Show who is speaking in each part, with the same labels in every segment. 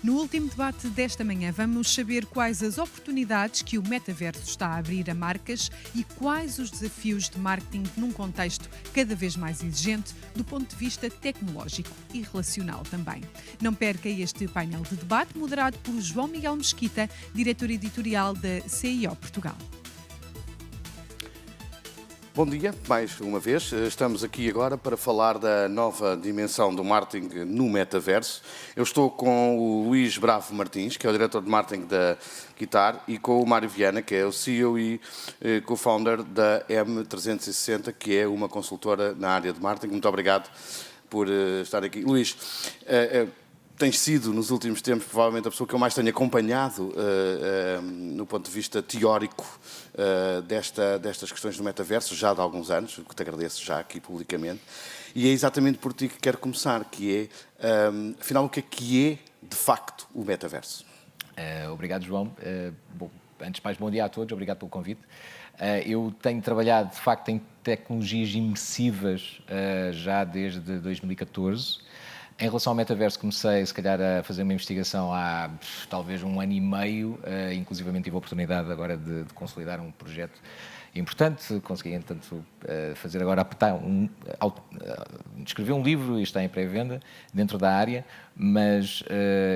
Speaker 1: No último debate desta manhã, vamos saber quais as oportunidades que o metaverso está a abrir a marcas e quais os desafios de marketing num contexto cada vez mais exigente do ponto de vista tecnológico e relacional também. Não perca este painel de debate moderado por João Miguel Mesquita, diretor editorial da CIO Portugal.
Speaker 2: Bom dia, mais uma vez. Estamos aqui agora para falar da nova dimensão do marketing no metaverso. Eu estou com o Luís Bravo Martins, que é o diretor de marketing da Guitar, e com o Mário Viana, que é o CEO e co-founder da M360, que é uma consultora na área de marketing. Muito obrigado por estar aqui. Luís, tens sido, nos últimos tempos, provavelmente a pessoa que eu mais tenho acompanhado no ponto de vista teórico destas questões do metaverso, já de alguns anos, o que te agradeço já aqui publicamente. E é exatamente por ti que quero começar, que é, afinal, o que é, de facto, o metaverso?
Speaker 3: Obrigado, João. Bom, antes de mais, bom dia a todos, obrigado pelo convite. Eu tenho trabalhado, de facto, em tecnologias imersivas já desde 2014. Em relação ao metaverso, comecei, se calhar, a fazer uma investigação há talvez um ano e meio, inclusivamente tive a oportunidade agora de consolidar um projeto importante, consegui, entanto, fazer agora, escrever um livro e está em pré-venda dentro da área, mas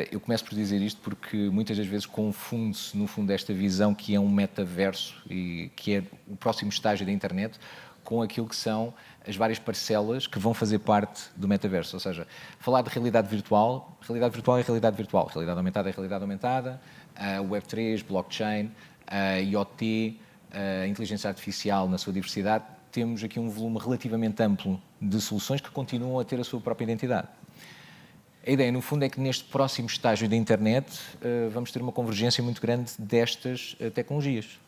Speaker 3: eu começo por dizer isto porque muitas das vezes confunde-se, no fundo, esta visão que é um metaverso e que é o próximo estágio da internet, com aquilo que são as várias parcelas que vão fazer parte do metaverso. Ou seja, falar de realidade virtual é realidade virtual. Realidade aumentada é realidade aumentada, Web3, blockchain, IoT, inteligência artificial na sua diversidade. Temos aqui um volume relativamente amplo de soluções que continuam a ter a sua própria identidade. A ideia, no fundo, é que neste próximo estágio da internet vamos ter uma convergência muito grande destas tecnologias,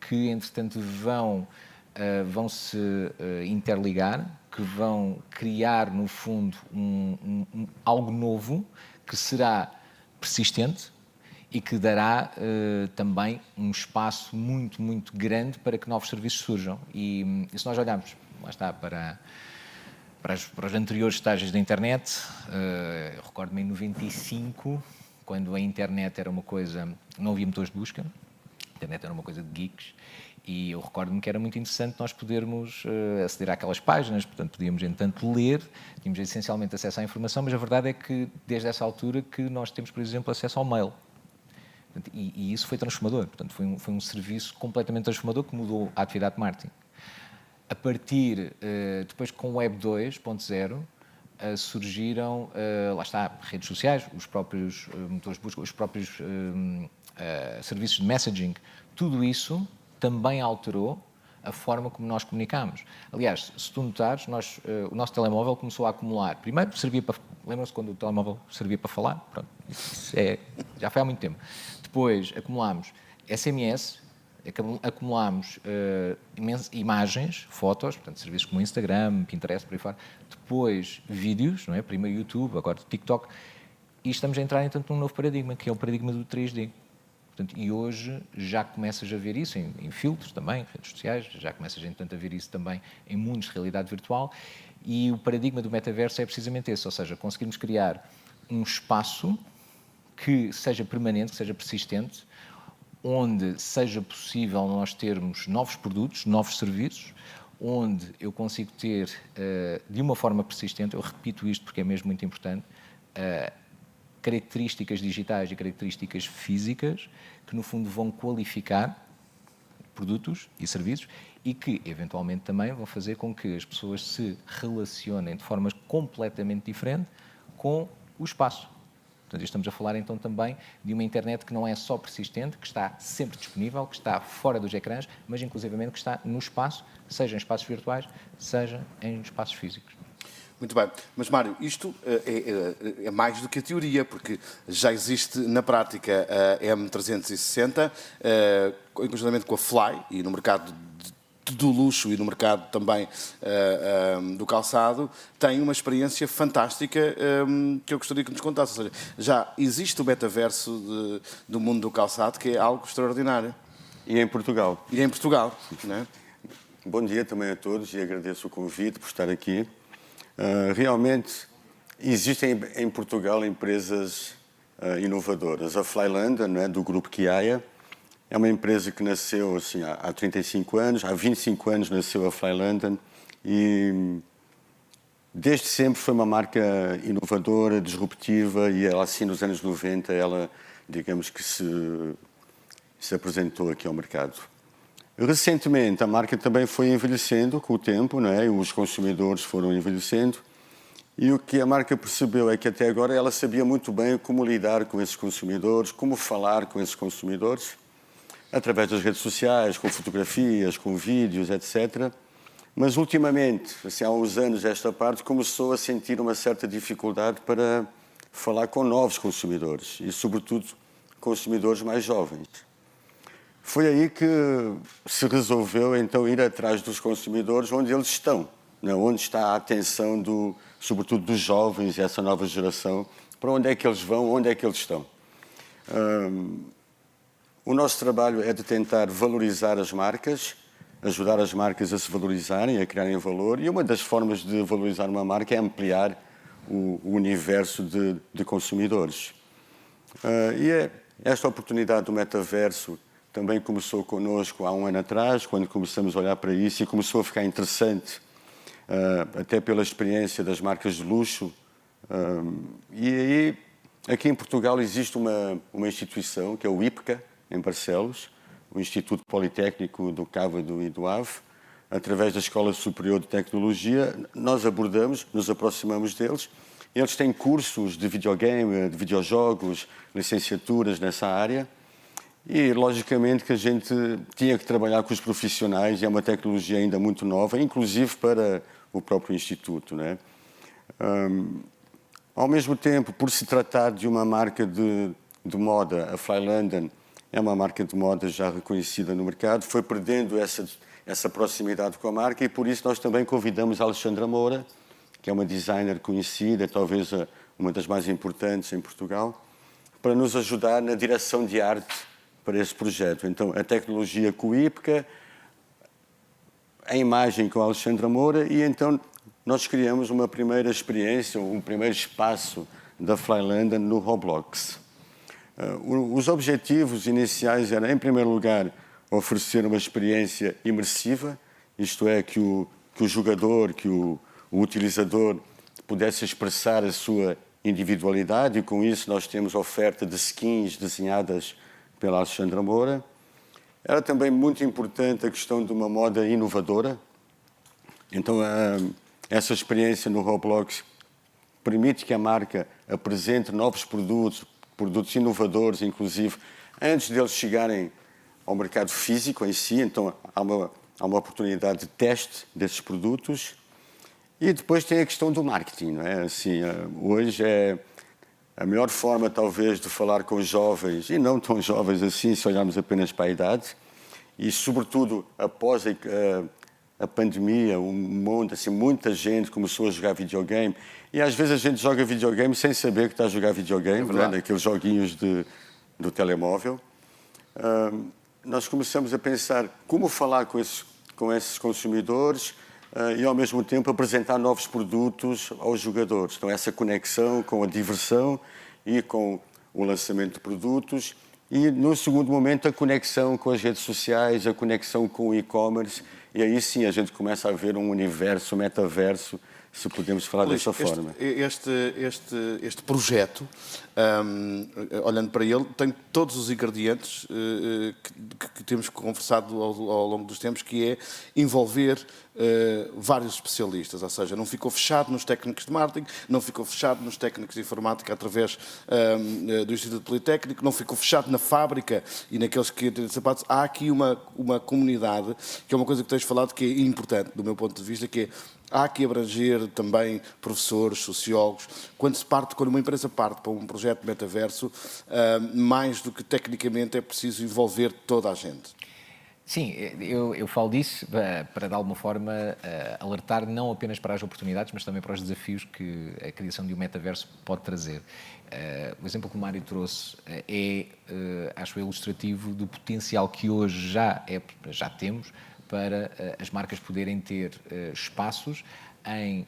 Speaker 3: que, entretanto, vão se interligar, que vão criar, no fundo, algo novo que será persistente e que dará também um espaço muito, muito grande para que novos serviços surjam. E se nós olharmos, lá está, para os anteriores estágios da internet, eu recordo-me em 95, quando a internet era uma coisa, não havia motores de busca, a internet era uma coisa de geeks, e eu recordo-me que era muito interessante nós podermos aceder àquelas páginas, portanto podíamos, entanto, ler, tínhamos essencialmente acesso à informação, mas a verdade é que desde essa altura que nós temos, por exemplo, acesso ao mail. E isso foi transformador, portanto foi um serviço completamente transformador que mudou a atividade de marketing. A partir, depois com o Web 2.0, surgiram, lá está, redes sociais, os próprios motores de busca, os próprios serviços de messaging, tudo isso também alterou a forma como nós comunicamos. Aliás, se tu notares, o nosso telemóvel começou a acumular. Primeiro, servia para... Lembram-se quando o telemóvel servia para falar? Pronto, isso já foi há muito tempo. Depois, acumulámos SMS, acumulámos imagens, fotos, portanto, serviços como Instagram, Pinterest, por aí fora. Depois, vídeos, não é? Primeiro YouTube, agora TikTok. E estamos a entrar, entanto, num novo paradigma, que é o paradigma do 3D. Portanto, e hoje já começas a ver isso em filtros também, redes sociais, já começas, entanto, a ver isso também em mundos de realidade virtual. E o paradigma do metaverso é precisamente esse, ou seja, conseguirmos criar um espaço que seja permanente, que seja persistente, onde seja possível nós termos novos produtos, novos serviços, onde eu consigo ter, de uma forma persistente, eu repito isto porque é mesmo muito importante, características digitais e características físicas que, no fundo, vão qualificar produtos e serviços e que, eventualmente, também vão fazer com que as pessoas se relacionem de formas completamente diferentes com o espaço. Portanto, estamos a falar, então, também de uma internet que não é só persistente, que está sempre disponível, que está fora dos ecrãs, mas, inclusivamente, que está no espaço, seja em espaços virtuais, seja em espaços físicos.
Speaker 2: Muito bem, mas Mário, isto é mais do que a teoria, porque já existe na prática a M360, conjuntamente com a Fly, e no mercado do luxo e no mercado também do calçado, tem uma experiência fantástica que eu gostaria que nos contasse. Ou seja, já existe o metaverso do mundo do calçado, que é algo extraordinário.
Speaker 4: E em Portugal.
Speaker 2: E em Portugal, não é?
Speaker 4: Bom dia também a todos e agradeço o convite por estar aqui. Realmente existem em Portugal empresas inovadoras. A Fly London, não é, do grupo Kiaya, é uma empresa que nasceu assim, há 35 anos, há 25 anos nasceu a Fly London e desde sempre foi uma marca inovadora, disruptiva e ela, assim, nos anos 90, ela, digamos que se apresentou aqui ao mercado. Recentemente, a marca também foi envelhecendo com o tempo, não é? Os consumidores foram envelhecendo e o que a marca percebeu é que até agora ela sabia muito bem como lidar com esses consumidores, como falar com esses consumidores, através das redes sociais, com fotografias, com vídeos, etc. Mas ultimamente, assim, há uns anos esta parte, começou a sentir uma certa dificuldade para falar com novos consumidores e, sobretudo, consumidores mais jovens. Foi aí que se resolveu, então, ir atrás dos consumidores onde eles estão, né? Onde está a atenção, sobretudo, dos jovens e essa nova geração, para onde é que eles vão, onde é que eles estão. O nosso trabalho é de tentar valorizar as marcas, ajudar as marcas a se valorizarem, a criarem valor, e uma das formas de valorizar uma marca é ampliar o universo de consumidores. Esta oportunidade do metaverso também começou connosco há um ano atrás, quando começamos a olhar para isso e começou a ficar interessante, até pela experiência das marcas de luxo. E aí, aqui em Portugal, existe uma instituição, que é o IPCA, em Barcelos, o Instituto Politécnico do Cávado e do Ave. Através da Escola Superior de Tecnologia, nós abordamos, nos aproximamos deles. Eles têm cursos de videogame, de videojogos, licenciaturas nessa área. E, logicamente, que a gente tinha que trabalhar com os profissionais, e é uma tecnologia ainda muito nova, inclusive para o próprio Instituto, né? Ao mesmo tempo, por se tratar de uma marca de moda, a Fly London é uma marca de moda já reconhecida no mercado, foi perdendo essa proximidade com a marca e, por isso, nós também convidamos a Alexandra Moura, que é uma designer conhecida, talvez uma das mais importantes em Portugal, para nos ajudar na direção de arte para esse projeto. Então, a tecnologia com o IPCA, a imagem com a Alexandra Moura e, então, nós criamos uma primeira experiência, um primeiro espaço da Fly London no Roblox. Os objetivos iniciais eram, em primeiro lugar, oferecer uma experiência imersiva, isto é, que o jogador, que o utilizador pudesse expressar a sua individualidade e, com isso, nós temos oferta de skins desenhadas pela Alexandra Moura. Era também muito importante a questão de uma moda inovadora. Então, essa experiência no Roblox permite que a marca apresente novos produtos inovadores, inclusive, antes deles chegarem ao mercado físico em si. Então, há uma oportunidade de teste desses produtos. E depois tem a questão do marketing, não é? Assim, hoje é a melhor forma, talvez, de falar com os jovens, e não tão jovens assim, se olharmos apenas para a idade, e, sobretudo, após a pandemia, assim, muita gente começou a jogar videogame, e às vezes a gente joga videogame sem saber que está a jogar videogame, não é? Naqueles joguinhos do telemóvel. Nós começamos a pensar como falar com esses consumidores, e, ao mesmo tempo, apresentar novos produtos aos jogadores. Então, essa conexão com a diversão e com o lançamento de produtos. E, no segundo momento, a conexão com as redes sociais, a conexão com o e-commerce. E aí, sim, a gente começa a ver um universo, um metaverso, se podemos falar dessa forma.
Speaker 2: Este projeto, olhando para ele, tem todos os ingredientes que temos conversado ao longo dos tempos, que é envolver vários especialistas, ou seja, não ficou fechado nos técnicos de marketing, não ficou fechado nos técnicos de informática através do Instituto Politécnico, não ficou fechado na fábrica e naqueles que têm sapatos. Há aqui uma comunidade, que é uma coisa que tens falado que é importante, do meu ponto de vista, que é há que abranger também professores, sociólogos. Quando uma empresa parte para um projeto de metaverso, mais do que tecnicamente é preciso envolver toda a gente.
Speaker 3: Sim, eu falo disso para, de alguma forma, alertar não apenas para as oportunidades, mas também para os desafios que a criação de um metaverso pode trazer. O exemplo que o Mário trouxe acho ilustrativo do potencial que hoje já temos para as marcas poderem ter espaços em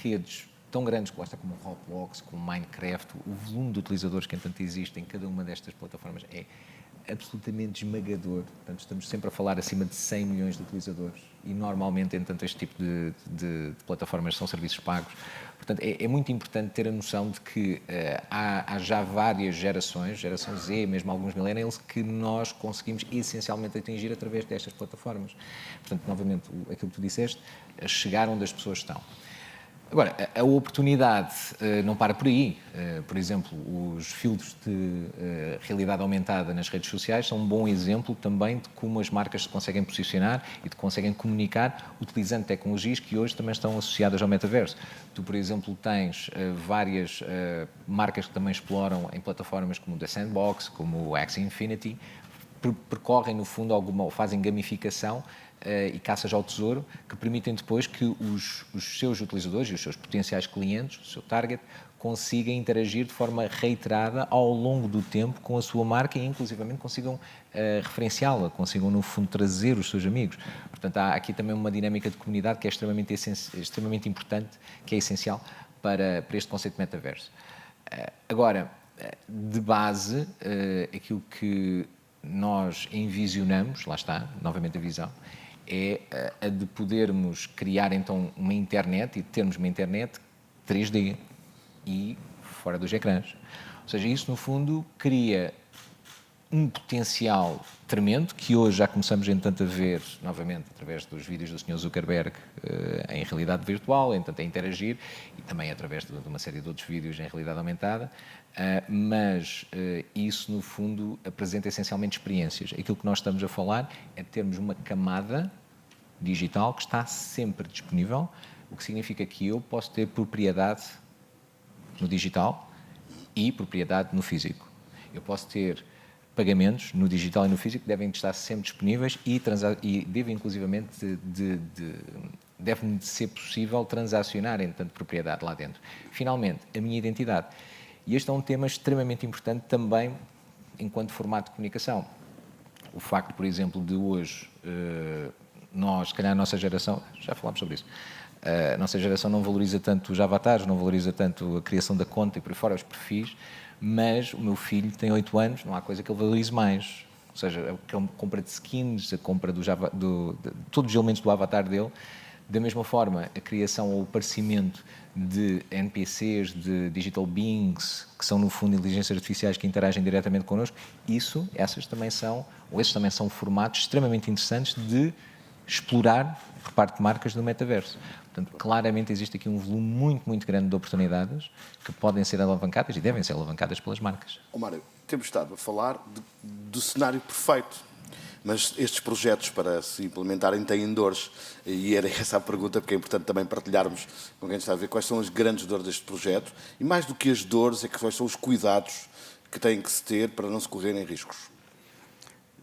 Speaker 3: redes tão grandes como Roblox, como Minecraft, o volume de utilizadores que, entanto, existe em cada uma destas plataformas é absolutamente esmagador. Portanto, estamos sempre a falar acima de 100 milhões de utilizadores e, normalmente, entanto, este tipo de plataformas são serviços pagos. Portanto, é muito importante ter a noção de que há já várias gerações, geração Z, mesmo alguns millennials, que nós conseguimos essencialmente atingir através destas plataformas. Portanto, novamente, aquilo que tu disseste, chegar onde as pessoas estão. Agora, a oportunidade não para por aí. Por exemplo, os filtros de realidade aumentada nas redes sociais são um bom exemplo também de como as marcas se conseguem posicionar e de conseguem comunicar utilizando tecnologias que hoje também estão associadas ao metaverso. Tu, por exemplo, tens várias marcas que também exploram em plataformas como o The Sandbox, como o Axie Infinity, percorrem, no fundo, ou fazem gamificação e caças ao tesouro, que permitem depois que os seus utilizadores e os seus potenciais clientes, o seu target, consigam interagir de forma reiterada ao longo do tempo com a sua marca e, inclusivamente, consigam referenciá-la, consigam, no fundo, trazer os seus amigos. Portanto, há aqui também uma dinâmica de comunidade que é extremamente importante, que é essencial para este conceito de metaverso. Agora, de base, aquilo que nós envisionamos, lá está, novamente a visão, é a de podermos criar então uma internet e de termos uma internet 3D e fora dos ecrãs. Ou seja, isso no fundo cria um potencial tremendo que hoje já começamos entanto a ver novamente através dos vídeos do Sr. Zuckerberg em realidade virtual, entanto a interagir e também através de uma série de outros vídeos em realidade aumentada, mas isso no fundo apresenta essencialmente experiências. Aquilo que nós estamos a falar é termos uma camada digital que está sempre disponível, o que significa que eu posso ter propriedade no digital e propriedade no físico. Eu posso ter pagamentos no digital e no físico que devem estar sempre disponíveis e devem inclusivamente deve ser possível transacionar em tanto propriedade lá dentro. Finalmente, a minha identidade. E este é um tema extremamente importante também enquanto formato de comunicação. O facto, por exemplo, de hoje nós, se calhar a nossa geração, já falámos sobre isso, a nossa geração não valoriza tanto os avatares, não valoriza tanto a criação da conta e por aí fora os perfis, mas o meu filho tem 8 anos, não há coisa que ele valorize mais. Ou seja, a compra de skins, a compra de todos os elementos do avatar dele. Da mesma forma, a criação ou o aparecimento de NPCs, de digital beings, que são no fundo inteligências artificiais que interagem diretamente connosco, esses também são formatos extremamente interessantes de explorar por parte de marcas do metaverso. Portanto, claramente existe aqui um volume muito, muito grande de oportunidades que podem ser alavancadas e devem ser alavancadas pelas marcas.
Speaker 2: Mário, temos estado a falar do cenário perfeito, mas estes projetos para se implementarem têm dores, e era essa a pergunta, porque é importante também partilharmos com quem está a ver quais são as grandes dores deste projeto, e mais do que as dores, quais são os cuidados que têm que se ter para não se correrem riscos.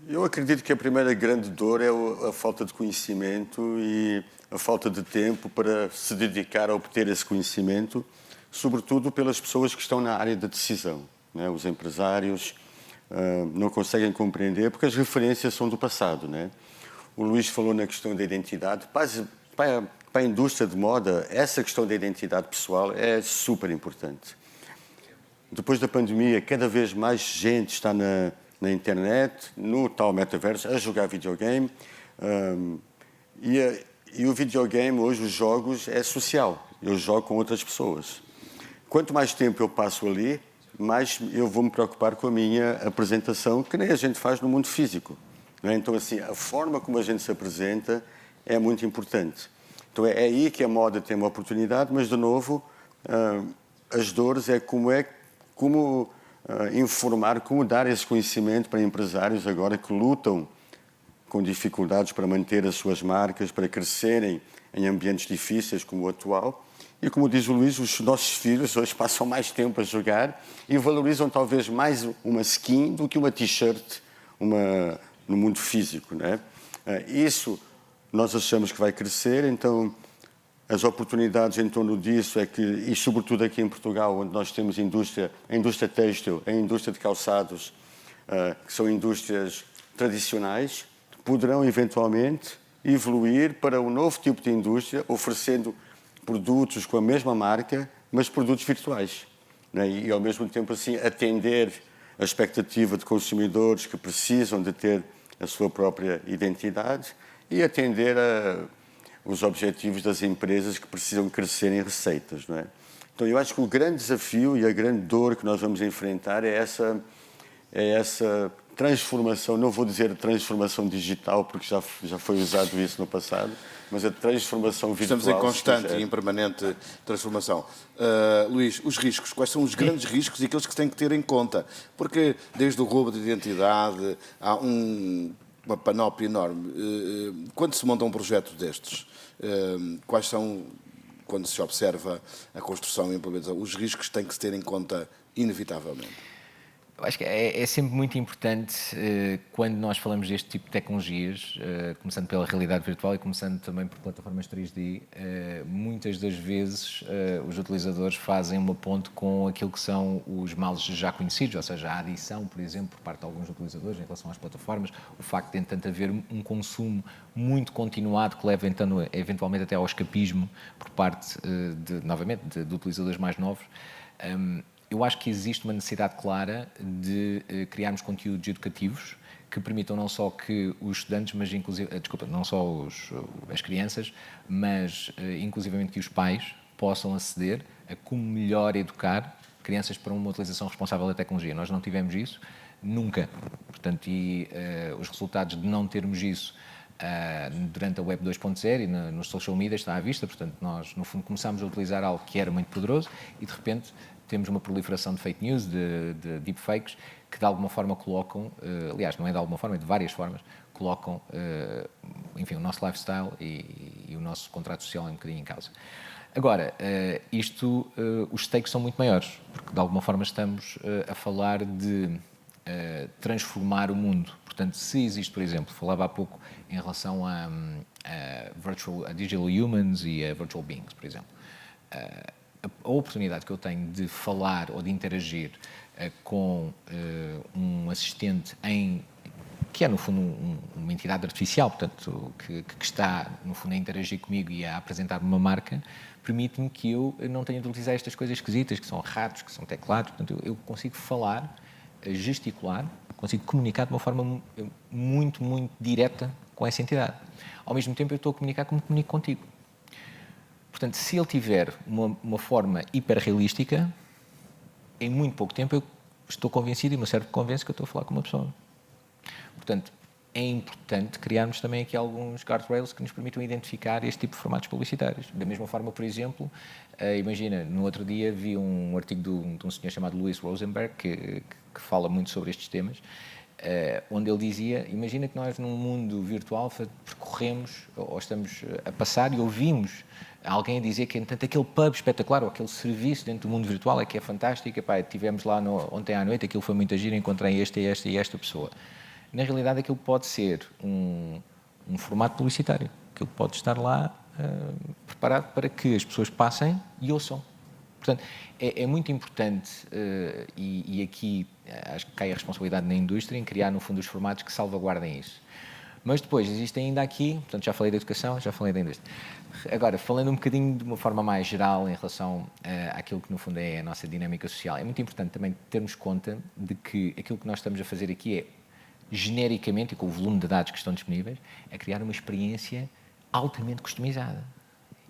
Speaker 4: Eu acredito que a primeira grande dor é a falta de conhecimento e a falta de tempo para se dedicar a obter esse conhecimento, sobretudo pelas pessoas que estão na área da decisão, né? Os empresários não conseguem compreender porque as referências são do passado, né? O Luís falou na questão da identidade. Para a indústria de moda, essa questão da identidade pessoal é super importante. Depois da pandemia, cada vez mais gente está na internet, no tal metaverso, a jogar videogame. E o videogame, hoje, os jogos, é social. Eu jogo com outras pessoas. Quanto mais tempo eu passo ali, mais eu vou me preocupar com a minha apresentação, que nem a gente faz no mundo físico. Não é? Então, assim, a forma como a gente se apresenta é muito importante. Então, é aí que a moda tem uma oportunidade, mas, de novo, as dores é como informar, como dar esse conhecimento para empresários agora que lutam com dificuldades para manter as suas marcas, para crescerem em ambientes difíceis como o atual. E como diz o Luís, os nossos filhos hoje passam mais tempo a jogar e valorizam talvez mais uma skin do que uma t-shirt no mundo físico, né? Isso nós achamos que vai crescer, então as oportunidades em torno disso e sobretudo aqui em Portugal, onde nós temos a indústria têxtil, a indústria de calçados, que são indústrias tradicionais, poderão eventualmente evoluir para um novo tipo de indústria, oferecendo produtos com a mesma marca, mas produtos virtuais. Né? E, ao mesmo tempo, assim, atender a expectativa de consumidores que precisam de ter a sua própria identidade e atender os objetivos das empresas que precisam crescer em receitas. Não é? Então, eu acho que o grande desafio e a grande dor que nós vamos enfrentar é essa transformação, não vou dizer transformação digital, porque já foi usado isso no passado, mas a transformação virtual.
Speaker 2: Estamos em constante e em permanente transformação. Luís, os riscos, quais são os grandes riscos e aqueles que se têm que ter em conta? Porque desde o roubo de identidade há uma panóplia enorme. Quando se monta um projeto destes, quais são, quando se observa a construção e a implementação, os riscos que têm que se ter em conta inevitavelmente?
Speaker 3: Eu acho que é sempre muito importante quando nós falamos deste tipo de tecnologias, começando pela realidade virtual e começando também por plataformas 3D, muitas das vezes os utilizadores fazem uma ponte com aquilo que são os males já conhecidos, ou seja, a adição, por exemplo, por parte de alguns utilizadores em relação às plataformas, o facto de, entanto, haver um consumo muito continuado que leva, então, eventualmente até ao escapismo por parte, novamente, de utilizadores mais novos. Eu acho que existe uma necessidade clara de criarmos conteúdos educativos que permitam não só que os estudantes, mas inclusive, não só as crianças, mas inclusivamente que os pais possam aceder a como melhor educar crianças para uma utilização responsável da tecnologia. Nós não tivemos isso nunca. Portanto, os resultados de não termos isso durante a Web 2.0 e nos social media está à vista. Portanto, nós, no fundo, começámos a utilizar algo que era muito poderoso e, de repente, temos uma proliferação de fake news, de deepfakes, que de alguma forma colocam, aliás, não é de alguma forma, é de várias formas, colocam, enfim, o nosso lifestyle e o nosso contrato social um bocadinho em causa. Agora, os stakes são muito maiores, porque de alguma forma estamos a falar de transformar o mundo. Portanto, se existe, por exemplo, falava há pouco em relação a digital humans e a virtual beings, por exemplo, a oportunidade que eu tenho de falar ou de interagir com um assistente que é, no fundo, uma entidade artificial, portanto, que está, no fundo, a interagir comigo e a apresentar-me uma marca, permite-me que eu não tenha de utilizar estas coisas esquisitas, que são ratos, que são teclados. Portanto, eu consigo falar, gesticular, consigo comunicar de uma forma muito, muito direta com essa entidade. Ao mesmo tempo, eu estou a comunicar como comunico contigo. Portanto, se ele tiver uma forma hiperrealística, em muito pouco tempo eu estou convencido e o meu cérebro convence que eu estou a falar com uma pessoa. Portanto, é importante criarmos também aqui alguns guardrails que nos permitam identificar este tipo de formatos publicitários. Da mesma forma, por exemplo, imagina, no outro dia vi um artigo de um senhor chamado Louis Rosenberg, que fala muito sobre estes temas, onde ele dizia, imagina que nós num mundo virtual percorremos, ou estamos a passar e ouvimos alguém a dizer que, entanto, aquele pub espetacular, ou aquele serviço dentro do mundo virtual é que é fantástico, epá, estivemos lá ontem à noite, aquilo foi muito giro, encontrei esta e esta pessoa. Na realidade, aquilo pode ser um formato publicitário, aquilo pode estar lá preparado para que as pessoas passem e ouçam. Portanto, é muito importante, e aqui acho que cai a responsabilidade na indústria, em criar, no fundo, os formatos que salvaguardem isso. Mas depois, existe ainda aqui, portanto, já falei da educação, já falei da indústria. Agora, falando um bocadinho de uma forma mais geral em relação àquilo que, no fundo, é a nossa dinâmica social, é muito importante também termos conta de que aquilo que nós estamos a fazer aqui é, genericamente, e com o volume de dados que estão disponíveis, é criar uma experiência altamente customizada.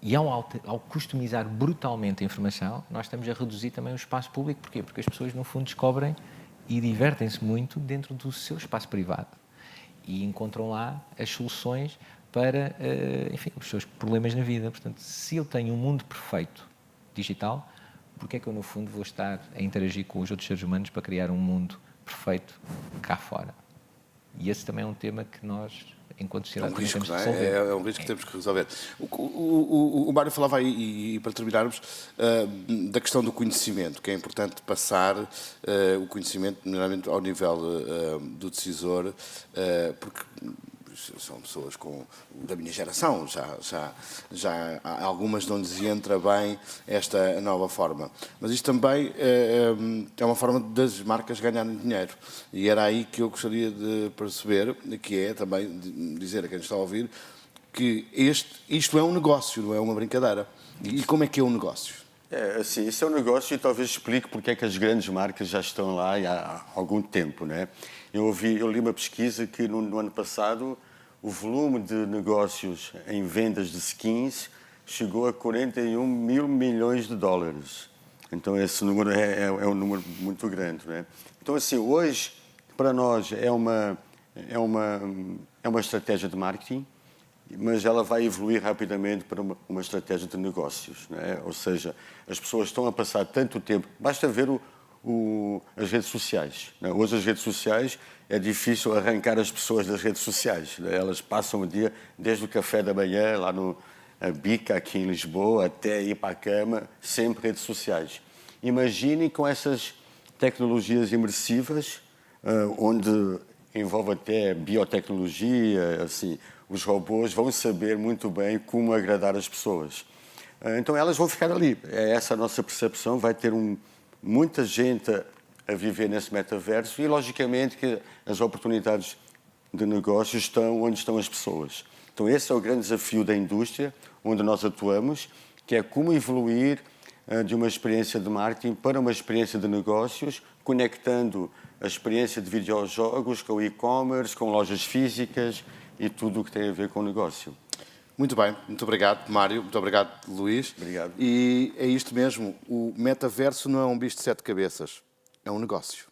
Speaker 3: E ao customizar brutalmente a informação, nós estamos a reduzir também o espaço público. Porquê? Porque as pessoas, no fundo, descobrem e divertem-se muito dentro do seu espaço privado. E encontram lá as soluções para, enfim, os seus problemas na vida. Portanto, se eu tenho um mundo perfeito digital, porque é que eu, no fundo, vou estar a interagir com os outros seres humanos para criar um mundo perfeito cá fora? E esse também é um tema que nós, enquanto sociedade, temos que resolver.
Speaker 2: É um risco que temos que resolver. O Mário falava aí, e para terminarmos, da questão do conhecimento, que é importante passar o conhecimento, primeiramente, ao nível do decisor, porque são pessoas da minha geração, já há algumas de onde lhes entra bem esta nova forma. Mas isto também é uma forma das marcas ganharem dinheiro. E era aí que eu gostaria de perceber, que é também dizer a quem está a ouvir, que isto é um negócio, não é uma brincadeira. E como é que é o negócio?
Speaker 4: Assim, isso é um negócio e talvez explique porque é que as grandes marcas já estão lá há algum tempo, né? Eu li uma pesquisa que no ano passado o volume de negócios em vendas de skins chegou a 41 mil milhões de dólares. Então esse número é um número muito grande, né? Então assim, hoje para nós é uma estratégia de marketing, mas ela vai evoluir rapidamente para uma estratégia de negócios, né? Ou seja, as pessoas estão a passar tanto tempo, basta ver as redes sociais, né? Hoje as redes sociais é difícil arrancar as pessoas das redes sociais, né? Elas passam o dia desde o café da manhã lá no Bica aqui em Lisboa até ir para a cama, sempre redes sociais. Imaginem com essas tecnologias imersivas, onde envolve até biotecnologia, assim, os robôs vão saber muito bem como agradar as pessoas. Então elas vão ficar ali. É essa a nossa percepção. Vai ter muita gente a viver nesse metaverso e, logicamente, que as oportunidades de negócio estão onde estão as pessoas. Então esse é o grande desafio da indústria, onde nós atuamos, que é como evoluir de uma experiência de marketing para uma experiência de negócios, conectando a experiência de videojogos com e-commerce, com lojas físicas e tudo o que tem a ver com o negócio.
Speaker 2: Muito bem, muito obrigado, Mário, muito obrigado, Luís.
Speaker 4: Obrigado.
Speaker 2: E é isto mesmo, o metaverso não é um bicho de 7 cabeças, é um negócio.